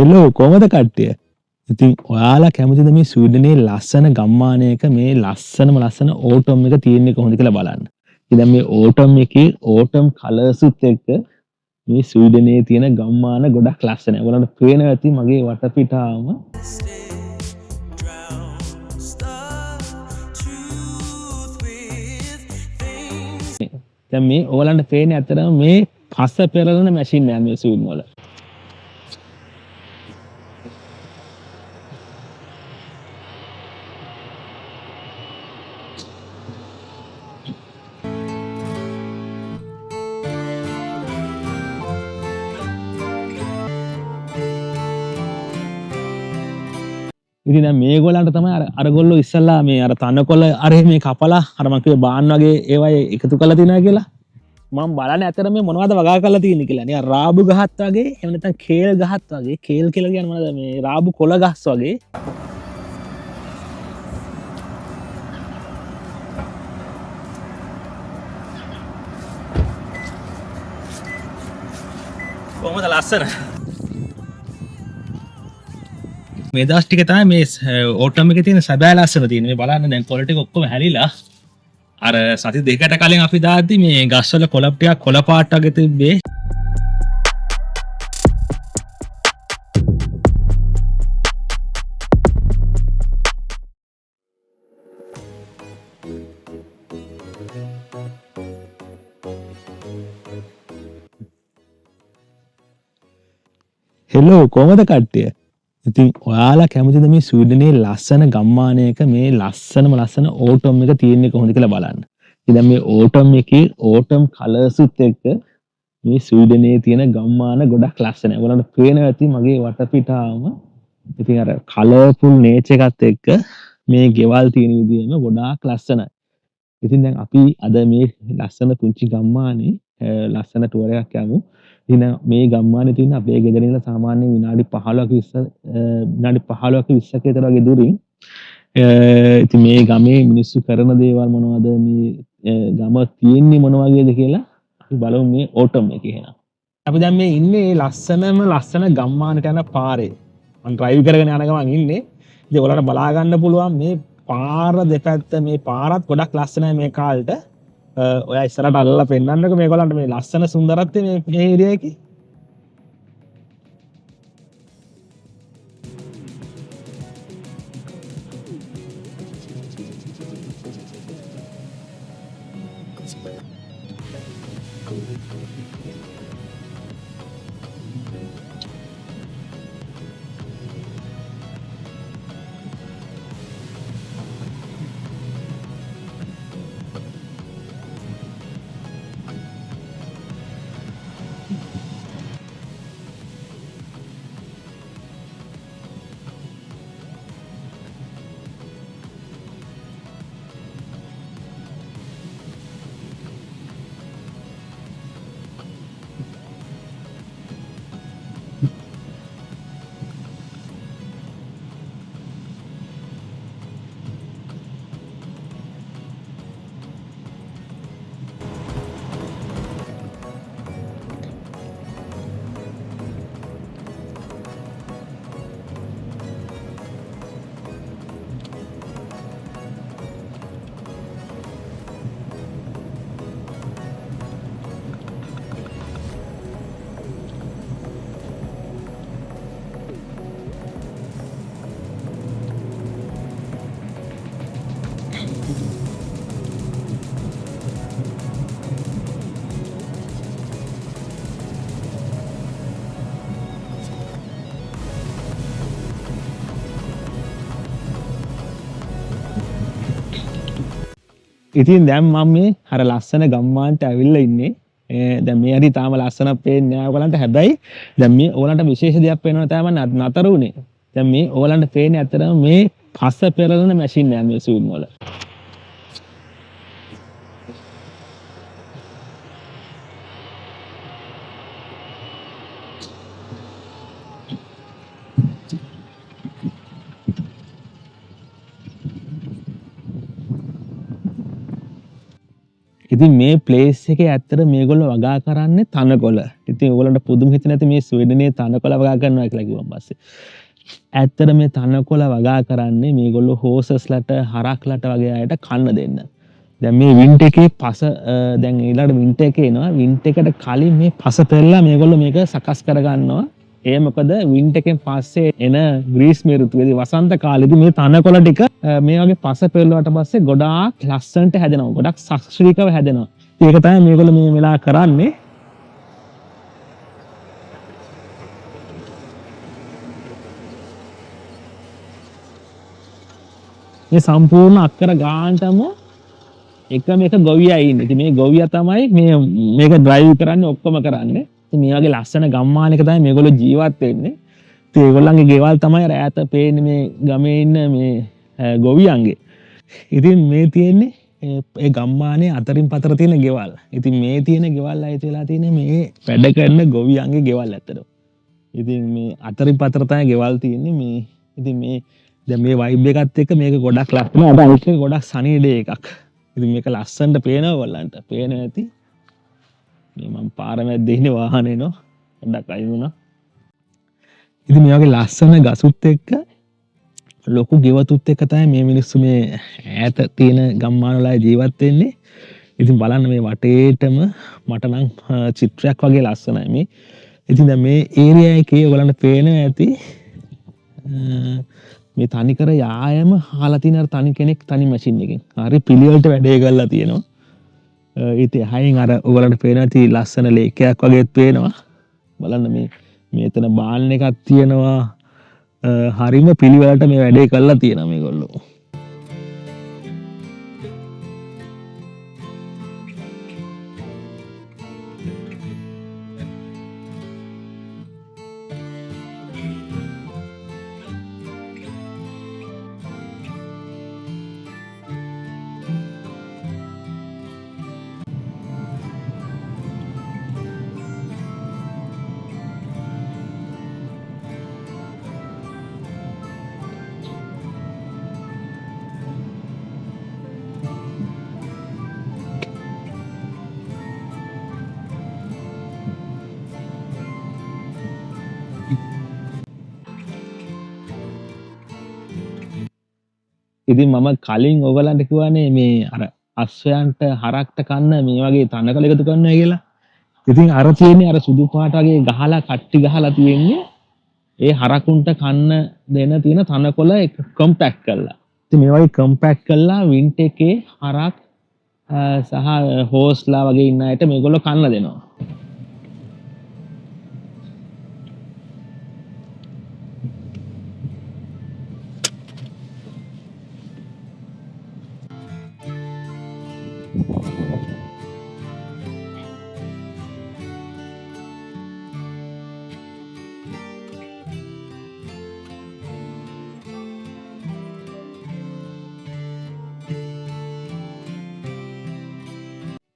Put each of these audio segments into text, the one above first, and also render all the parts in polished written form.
Hello කොහමද කට්ටිය? ඉතින් ඔයාලා කැමතිද මේ ස්වීඩනයේ ලස්සන ගම්මානයක මේ ලස්සන ඕටම් එක තියෙන්නේ කොහොමද කියලා බලන්න. ඉතින් දැන් මේ ඕටම් එකේ ඕටම් කලර්ස්ත් එක්ක මේ ස්වීඩනයේ තියෙන ගම්මාන ගොඩක් ලස්සනයි. ඔයාලට පේනවා ඇති මගේ වටපිටාවම. දැන් මේ ඔයාලන්ට පේන්නේ ඇත්තටම මේ පස පෙරලන මැෂින් එක මේ ස්වීඩන් වල. ඉතින් දැන් මේගොල්ලන්ට තමයි අරගොල්ලෝ ඉස්සල්ලා මේ අර තනකොළ අරේ මේ කපලා අර මං කිව්වේ බාන් වගේ ඒවා එකතු කරලා තියනවා කියලා. මම බලන්නේ ඇත්තට මේ මොනවද වගා කරලා තියෙන්නේ කියලා. නිකන් රාබු ගහත් වගේ එහෙම නැත්නම් කේල් ගහත් වගේ. කේල් කියලා කියන්නේ මොනවද මේ රාබු කොළ ගස් වගේ. කොහොමද ලස්සන? මේ දවස් ටික තමයි මේ ඕටම් එකේ තියෙන සැබෑ ලස්සන තියෙන්නේ. මේ බලන්න දැන් කොළ ටික ඔක්කොම හැලිලා අර සති දෙකකට කලින් අපි දාද්දි මේ ගස්වල කොළ ටිකක් කොළ පාට වගේ තිබ්බේ. හෙලෝ කොහමද කට්ටිය? ඉතින් ඔයාලා කැමතිද මේ ස්වීඩනයේ ලස්සන ගම්මානයක මේ ලස්සන ඕටම් එක තියෙන්නේ කොහොමද කියලා බලන්න. ඉතින් දැන් මේ ඕටම් එකේ ඕටම් කලර්ස්ත් එක්ක මේ ස්වීඩනයේ තියෙන ගම්මාන ගොඩක් ලස්සනයි. ඔයාලන්ට පේනවා ඇති මගේ වටපිටාවම. ඉතින් අර කලර්ෆුල් නේචර් එකත් එක්ක මේ ගෙවල් තියෙන විදිහම ගොඩාක් ලස්සනයි. ඉතින් දැන් අපි අද මේ ලස්සන පුංචි ගම්මානේ ලස්සන ටුවර් එකක් යමු. ඉතින් මේ ගම්මානේ තියෙන අපේ ගෙදර ඉඳලා සාමාන්‍යයෙන් විනාඩි 15ක 20ක විතර වගේ දුරින්. ඉතින් මේ ගමේ මිනිස්සු කරන දේවල් මොනවද, මේ ගම තියෙන්නේ මොන වගේද කියලා අපි බලමු මේ ඕටම් එකේ එහෙනම්. අපි දැන් මේ ඉන්නේ ලස්සන ගම්මානට යන පාරේ. මම ඩ්‍රයිව් කරගෙන යන ගමන් ඉන්නේ. ඉතින් ඔයාලට බලා ගන්න පුළුවන් මේ පාර දෙපැත්ත මේ පාරත් ගොඩක් ලස්සනයි මේ කාලේට. ඔයා ඉස්සරහට අල්ලලා පෙන්නන්නකෝ මේගොල්ලන්ට මේ ලස්සන සුන්දරත්වය මේ ඒරියා එකේ. ඉතින් දැන් මම මේ අර ලස්සන ගම්මානට ඇවිල්ලා ඉන්නේ. දැන් මේ හරි තාම ලස්සනක් පේන්නේ නැහැ ඔයගලන්ට. හැබැයි දැන් මේ ඔයගලන්ට විශේෂ දෙයක් පේනවා තමයි මම නතර උනේ. දැන් මේ ඔයගලන්ට පේන්නේ ඇත්තටම මේ පස පෙරලන මැෂින් එක මේ ස්වීඩන් වල. ඉතින් මේ ප්ලේස් එකේ ඇත්තට මේගොල්ලෝ වගා කරන්නේ තනකොළ. ඉතින් ඕගොල්ලන්ට පුදුම හිතෙන්නේ නැති මේ ස්වීඩනයේ තනකොළ වගා කරනවා කියලා කිව්වන් පස්සේ. ඇත්තට මේ තනකොළ වගා කරන්නේ මේගොල්ලෝ හෝසස්ලට හරක්ලට වගේ අයට කන්න දෙන්න. දැන් මේ වින්ටර් එකේ පස දැන් ඊළඟ වින්ටර් එකේ එනවා. වින්ටර් එකට කලින් මේ පස පෙරලා මේගොල්ලෝ මේක සකස් කර ගන්නවා. ඒ මොකද වින්ටර් එකෙන් පස්සේ එන ග්‍රීස්ම ඍතුවේදී වසන්ත කාලෙදී මේ තනකොළ ටික මේ වගේ පස පෙරළුවාට පස්සේ ගොඩාක් ලස්සනට හැදෙනවා. ගොඩක් ශාස්ත්‍රීයව හැදෙනවා. ඒක තමයි මේගොල්ලෝ මේ වෙලාව කරන්නේ. මේ සම්පූර්ණ අක්කර ගානටම එකම එක ගොවියා ඉන්නේ. ඉතින් මේ ගොවියා තමයි මේක ඩ්‍රයිව් කරන්නේ ඔක්කොම කරන්නේ. ඉතින් මේ වගේ ලස්සන ගම්මානයක තමයි මේගොල්ලෝ ජීවත් වෙන්නේ. ඉතින් ඒගොල්ලන්ගේ ගෙවල් තමයි රැත පේන්නේ මේ ගමේ ඉන්න මේ ගොවියන්ගේ. ඉතින් මේ තියෙන්නේ ඒ ගම්මානයේ අතරින් පතර තියෙන ගෙවල්. ඉතින් මේ තියෙන ගෙවල් අයිති වෙලා තියෙන්නේ මේ වැඩ කරන ගොවියන්ගේ ගෙවල් ඇත්තට. ඉතින් මේ අතරින් පතර තමයි ගෙවල් තියෙන්නේ මේ. ඉතින් මේ දැන් මේ වයිබ් එකත් එක්ක මේක ගොඩක් ලස්සනයි. අද අනිත් එක ගොඩක් සනීඩේ එකක්. ඉතින් මේක ලස්සනට පේනවා ඔයගලන්ට. පේනවා ඇති. මේ මම පාර මැද්දේ ඉන්නේ වාහනේ නෝ. පොඩ්ඩක් අයින් වුණා. ඉතින් මේ වගේ ලස්සන ගසුත් එක්ක ලොකු ගෙවතුත් එක්ක තමයි මේ මිනිස්සු මේ ඈත තියෙන ගම්මාන වල ජීවත් වෙන්නේ. ඉතින් බලන්න මේ වටේටම මට නම් චිත්‍රයක් වගේ ලස්සනයි මේ. ඉතින් දැන් මේ ඒරියා එකේ ඔයගලන්ට පේනවා ඇති මේ තනිකර යායම හාලා තියෙන අර තනි කෙනෙක් තනි මැෂින් එකකින්. හරි පිළිවෙලට වැඩේ කරලා තියෙනවා. ඉතින් හයින් අර ඔයගලන්ට පේනවා ඇති ලස්සන ලේකයක් වගේත් පේනවා. බලන්න මේ මෙතන බාන් එකක් තියෙනවා. හරිම පිළිවෙලට මේ වැඩේ කරලා තියෙනවා මේගොල්ලෝ. ඉතින් මම කලින් ඔයගලන්ට කිව්වනේ මේ අර අශ්වයන්ට හරක්ට කන්න මේ වගේ තනකොළ එකතු කරනවා කියලා. ඉතින් අර තියෙන්නේ අර සුදු පාට වගේ ගහලා කට්ටි ගහලා තියෙන්නේ ඒ හරකුන්ට කන්න දෙන තියෙන තනකොළ කොම්පැක්ට් කරලා. ඉතින් මේ වගේ කොම්පැක්ට් කරලා වින්ට් එකේ හරක් සහ හෝස්ලා වගේ ඉන්න අයට මේගොල්ලෝ කන්න දෙනවා.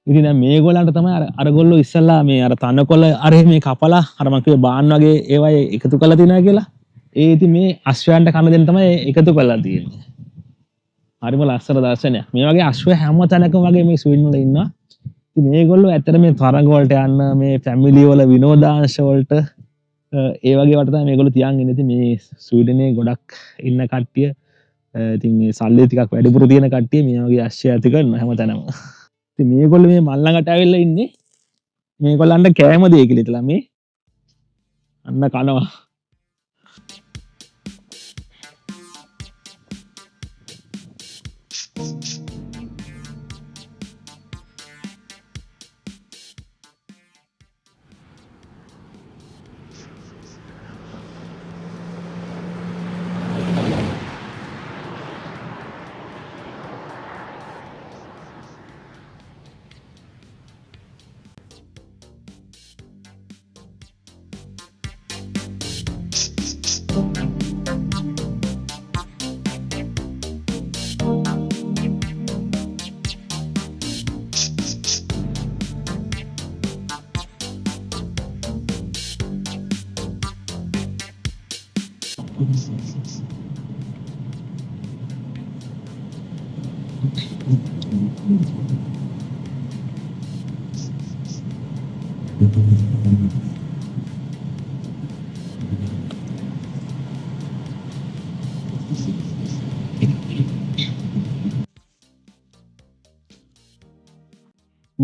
ඉතින් දැන් මේගොල්ලන්ට තමයි අරගොල්ලෝ ඉස්සල්ලා මේ අර තනකොළ අර මේ කපලා අර මම කිව්වේ බාන් වගේ ඒවා එකතු කරලා තියනවා කියලා. ඒ ඉතින් මේ අශ්වයන්ට කන දෙන්න තමයි එකතු කරලා තියෙන්නේ. හරිම ලස්සන දර්ශනයක්. මේ වගේ අශ්වය හැම තැනකම වගේ මේ ස්වීඩන් වල ඉන්නවා. ඉතින් මේගොල්ලෝ ඇත්තට මේ තරඟ වලට යන්න මේ ෆැමිලි වල විනෝදාංශ වලට ඒ වගේ වට තමයි මේගොල්ලෝ තියන් ඉන්නේ. ඉතින් මේ ස්වීඩනයේ ගොඩක් ඉන්න කට්ටිය ඉතින් මේ සල්ලි ටිකක් වැඩිපුර තියෙන කට්ටිය මේ වගේ අශ්වය ඇති කරනවා හැම තැනම. ඉතින් මේගොල්ලෝ මේ මල් ළඟට ඇවිල්ලා ඉන්නේ මේගොල්ලන්ට කෑම දෙයි කියලා ඉතලා මේ අන්න කනවා.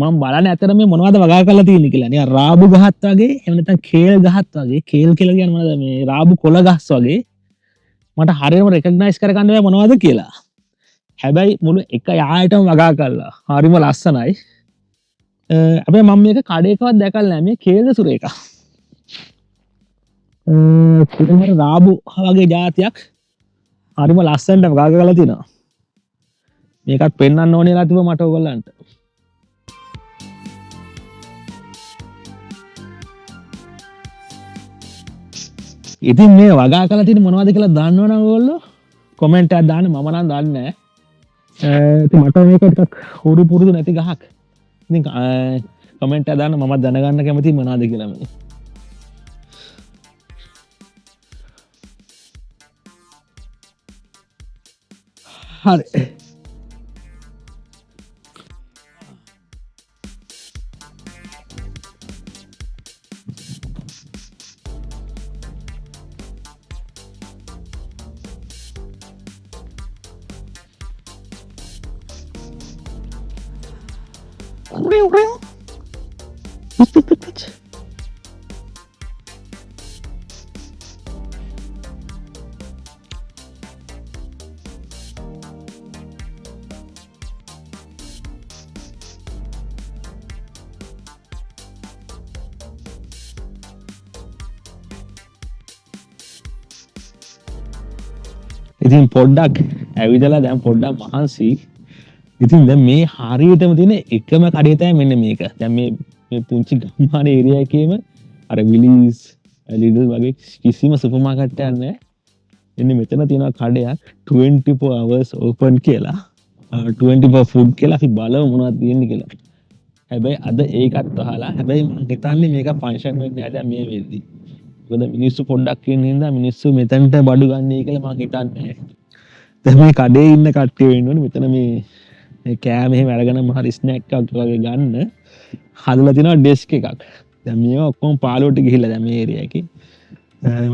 මම බලන්නේ ඇත්තට මේ මොනවද වගා කරලා තියෙන්නේ කියලා. නිකන් රාබු ගහත් වගේ එහෙම නැත්නම් කේල් ගහත් වගේ. කේල් කියලා කියන්නේ මොනවද මේ රාබු කොළ ගස් වගේ. මට හරියටම රෙකග්නයිස් කරගන්න බෑ මොනවද කියලා. හැබැයි මුළු එක යායටම වගා කළා. හරිම ලස්සනයි. හැබැයි මම මේක කඩේකවත් දැකලා නැහැ. මේ කේල්ද සුරේක. කුඩමර රාබු වගේ જાතියක් හරිම ලස්සනට වගා කරලා තිනවා. මේකත් පෙන්වන්න ඕනේ ලා තිබ්බ මට ඔයගොල්ලන්ට. ඉතින් මේ වගා කරලා තියෙන මොනවද කියලා දන්නවනම් ඔයගොල්ලෝ කමෙන්ට් එකක් දාන්න. මම නම් දන්නේ නැහැ. ඉතින් මට මේක ටිකක් හුරු පුරුදු නැති ගහක්. ඉතින් කමෙන්ට් එකක් දාන්න මමත් දැනගන්න කැමතියි මොනවද කියලා මේ. හරි. ඉතින් පොඩ්ඩක් ඇවිදලා දැන් පොඩ්ඩක් මහන්සි. ඉතින් දැන් මේ හරියටම තියෙන එකම කඩේ තමයි මෙන්න මේක. දැන් මේ පුංචි ගම්මාන ඒරියා එකේම අර විලිස් ලිඩල් වගේ කිසිම සුපර් මාකට් එකක් නැහැ. එන්න මෙතන තියෙනවා කඩයක් 24 hours open කියලා. 24 food කියලා අපි බලමු මොනවද තියෙන්නේ කියලා. හැබැයි අද ඒකත් අහලා හැබැයි මම හිතන්නේ මේක ෆන්ක්ෂන් වෙන්නේ නැහැ දැන් මේ වෙද්දි. මොකද මිනිස්සු පොඩ්ඩක් ඉන්න හින්දා මිනිස්සු මෙතනට බඩු ගන්නයි කියලා මම හිතන්නේ. දැන් මේ කඩේ ඉන්න කට්ටිය වෙන්න ඕනේ මෙතන මේ කෑම එහෙම අරගෙන මහරි ස්නැක් එකක් වගේ ගන්න හදලා තිනවා ඩෙස්ක් එකක්. දැන් මේවා ඔක්කොම පාළුවට ගිහිල්ලා දැන් මේ ඒරියා එකේ.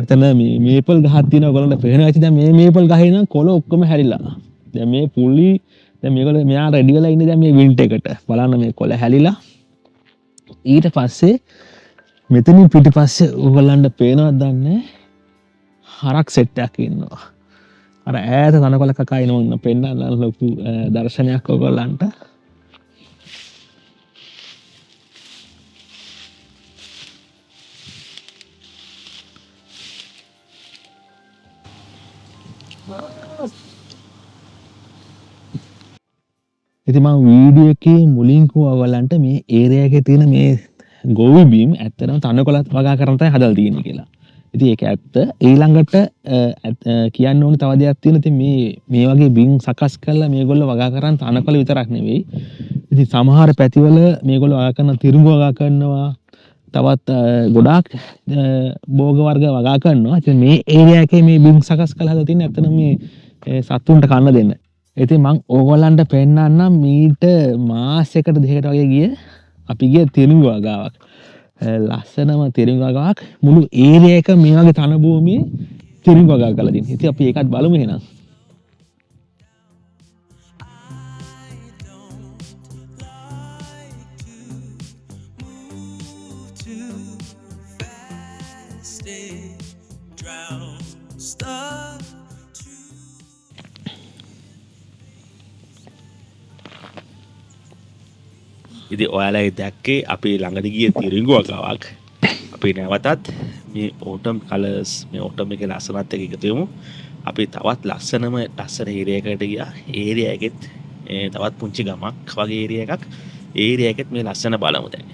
මෙතන මේ මේපල් ගහක් තියෙනවා ඔයගොල්ලන්ට පේනවා ඇති. දැන් මේ මේපල් ගහේ නම් කොළ ඔක්කොම හැරිලා. දැන් මේ පුලි දැන් මේගොල්ලෝ මෙයා රෙඩි වෙලා ඉන්නේ දැන් මේ වින්ට් එකට. බලන්න මේ කොළ හැලිලා. ඊට පස්සේ මෙතනින් පිටිපස්සේ ඔයගොල්ලන්ට පේනවද දන්නේ හරක් සෙට් එකක් ඉන්නවා. අර ඈත තනකොළ කකා ඉන්න පෙන්නන්න ලොකු දර්ශනයක් ඔයගොල්ලන්ට. ඉතින් මම වීඩියෝ එකේ මුලින් කිව්වා ඔයගොල්ලන්ට මේ ඒරියා එකේ තියෙන මේ ගෝවි බීම් ඇත්තටම තනකොළත් වගා කරන් තමයි හදලා තියෙන්නේ කියලා. ඉතින් ඒක ඇත්ත. ඊළඟට කියන්න ඕනේ තව දෙයක් තියෙනවා. ඉතින් මේ වගේ බිම් සකස් කරලා මේගොල්ලෝ වගා කරන් තනකොළ විතරක් නෙවෙයි. ඉතින් සමහර පැතිවල මේගොල්ලෝ වගා කරන තිරිඟු වගා කරනවා. තවත් ගොඩාක් භෝග වර්ග වගා කරනවා. ඉතින් මේ ඒරියා එකේ මේ බිම් සකස් කරලා හදලා තියෙන්නේ ඇත්තටම මේ සතුන්ට කන්න දෙන්න. ඉතින් මම ඕගොල්ලන්ට පෙන්නන්නම් මීට මාසයකට දෙකකට වගේ ගිය අපි ගිය තිරිඟු වගාවක්. ලස්සනම තිරිඟු වගාවක් මුළු ඒරියා එක මේ වගේ තන භූමියේ තිරිඟු වගා කරලා තියෙනවා. ඉතින් අපි ඒකත් බලමු එහෙනම්. ඉතින් ඔයාලා දැක්කේ අපි ළඟදී ගිය තිරිඟු වගාවක්. අපි නැවතත් මේ ඕටම් කලර්ස් මේ ඕටම් එකේ ලස්සනත් එක්ක එකතු වෙමු. අපි තවත් ලස්සන ඒරියා එකකට ගියා. ඒරියා එකෙත් තවත් පුංචි ගමක් වගේ ඒරියා එකක්. ඒරියා එකෙත් මේ ලස්සන බලමු දැන්.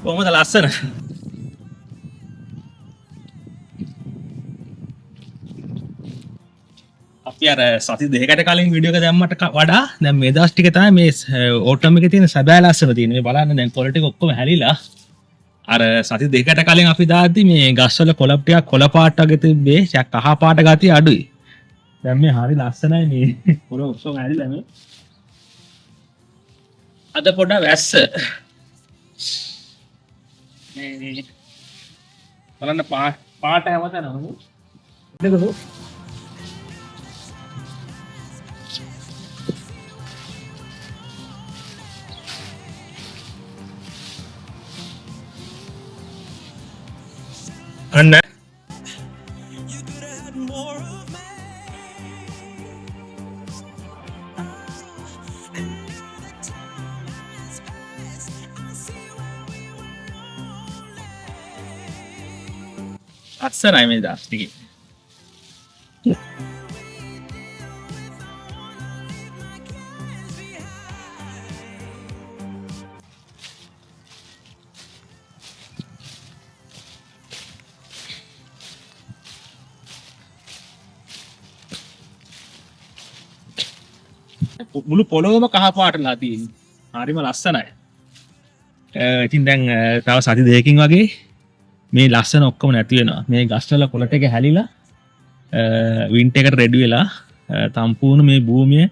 කොහොමද ලස්සන? අපි අර සති දෙකකට කලින් වීඩියෝ එක දැම්මට වඩා දැන් මේ දවස් ටික තමයි මේ ඕටම් එකේ තියෙන සැබෑ ලස්සන තියෙන්නේ. මේ බලන්න දැන් කොළ ටික ඔක්කොම හැලිලා. අර සති දෙකකට කලින් අපි දාද්දි මේ ගස්වල කොළ ටිකක් කොළ පාට වගේ තිබ්බේ. ටිකක් කහ පාට ගතිය අඩුයි. දැන් මේ හරි ලස්සනයි මේ කොළ ඔක්කොම හැලිලා මේ. අද පොඩ්ඩක් වැස්ස. මේ බලන්න පාට හැමතැනම නේද? අන්න අස්සරයි මේ දවස් ටිකේ. මුළු පොළොවම කහ පාටලා තියෙන්නේ. හරිම ලස්සනයි. ඉතින් දැන් තව සති දෙකකින් වගේ මේ ලස්සන ඔක්කොම නැති වෙනවා. මේ ගස්වල කොළ ටික හැලිලා වින්ටර් එකට රෙඩි වෙලා සම්පූර්ණ මේ භූමිය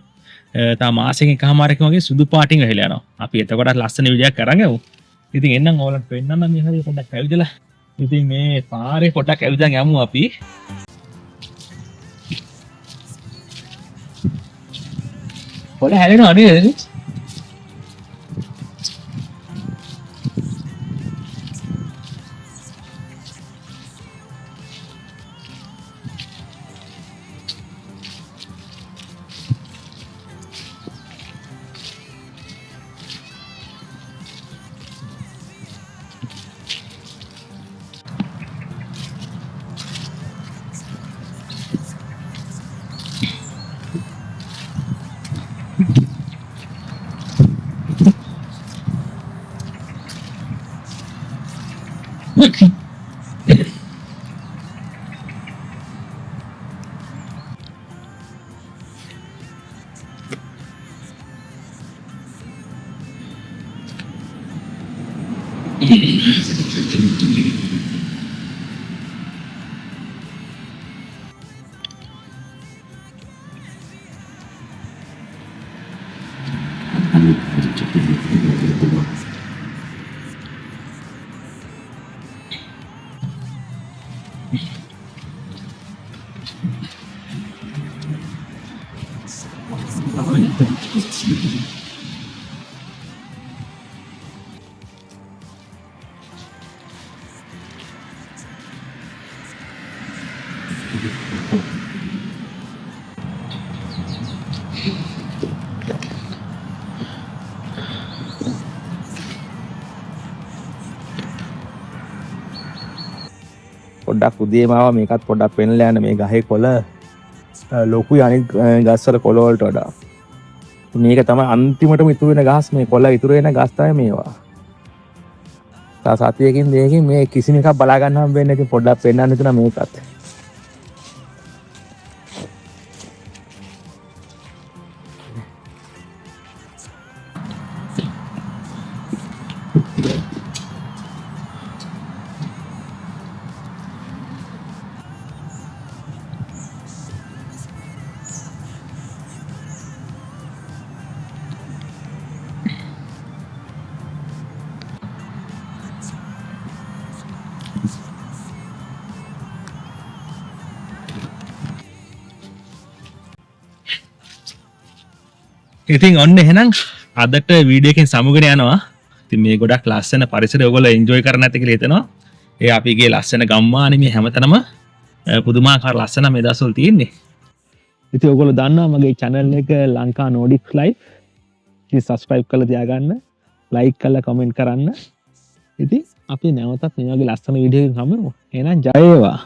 තව මාසෙකින් එකමාරකින් වගේ සුදු පාටින් වැහිලා යනවා. අපි එතකොට ලස්සන විදියක් අරන් යමු. ඉතින් එන්නම් ඕලන්ට පෙන්නන්න මේ හරිය පොඩ්ඩක් ඇවිදලා. ඉතින් මේ පාරේ පොඩ්ඩක් ඇවිදන් යමු අපි. පොළ හැලෙනවා නේද? පොඩ්ඩක් උදේම ආවා මේකත් පොඩ්ඩක් පෙන්ලා යන්න මේ ගහේ කොළ ලොකුයි අනිත් ගස්වල කොළ වලට වඩා. මේක තමයි අන්තිමටම ඉතුරු වෙන ගස් මේ කොළ ඉතුරු වෙන ගස් තමයි මේවා. තා සතියකින් දෙකකින් මේ කිසිම එකක් බලා ගන්න හම්බ වෙන්නේ නැති පොඩ්ඩක් පෙන්වන්න හිතුණා මේකත්. ඉතින් ඔන්න එහෙනම් අදට වීඩියෝ එකෙන් සමුගෙන යනවා. ඉතින් මේ ගොඩක් ලස්සන පරිසරය ඔයගොල්ලෝ එන්ජොයි කරන්න ඇති කියලා හිතනවා. ඒ අපිගේ ලස්සන ගම්මානේ මේ හැමතැනම පුදුමාකාර ලස්සන මේ දවස්වල තියෙන්නේ. ඉතින් ඔයගොල්ලෝ දන්නවා මගේ channel එක ලංකා Nordic Life. ඉතින් subscribe කරලා තියාගන්න, like කරලා comment කරන්න. ඉතින් අපි නැවතත් මේ වගේ ලස්සන වීඩියෝ එකකින් හමු වෙමු. එහෙනම් ජය වේවා.